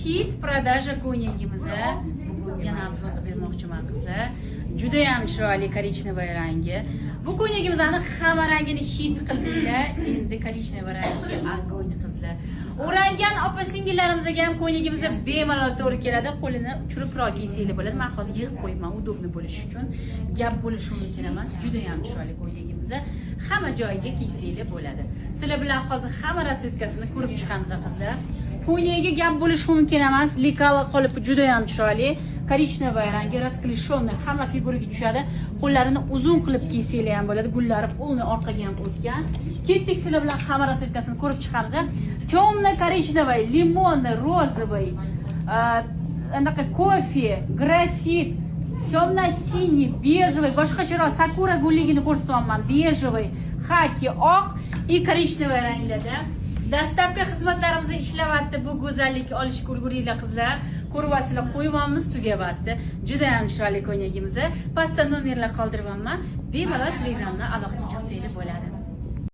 hit продажа ko'ylagimizni bugun yana obzor qilib bermoqchiman qizlar. Juda ham chiroyli korичневый rangi. Bu ko'ylagimizni hamma rangini hit qildinglar. Endi korичневый rangi огонь qizlar. O'rangan opa-singillarimizga ham ko'ylagimizga bemalol to'g'ri keladi. Qo'lini churibroq kiysanglar bo'ladi. Men hozir yig'ib qo'yaman, udobni bo'lishi uchun. Gap bo'lishi mumkin emas. Juda ham chiroyli ko'ylagimizni hamma joyiga kiysanglar bo'ladi. Sizlar bilan hozir hamma rasvetkasini ko'rib chiqamiz qizlar. Ko'ylagiga gap bo'lishi mumkin emas. Likala qolib juda ham chiroyli. Korичневый rangi, расклешенный, hamma figuraga tushadi. Qo'llarini uzun qilib kiysanglar ham bo'ladi. Gullari polni orqaga ham o'tgan. Ketdik sizlar bilan hamma rasvetkasini ko'rib chiqamiz. Темно-коричневый, лимонный, розовый, anaqa kofe, grafit, темно-синий, bejевый, boshqacharoq sakura gulligini ko'rsatyapman. Bejевый, xaki, oq и коричневый ranglarda. Dastlabki xizmatlarimizni ishlayapti. Bu go'zallikni olishga ulguringlar qizlar. Ko'ryapsizlar, qo'yibamiz, tugayapti. Juda ham chiroyli ko'ylagimizni. Pastda nomerlar qoldiribman. Bemalol Telegramdan aloqaga chiqsanglar bo'ladi.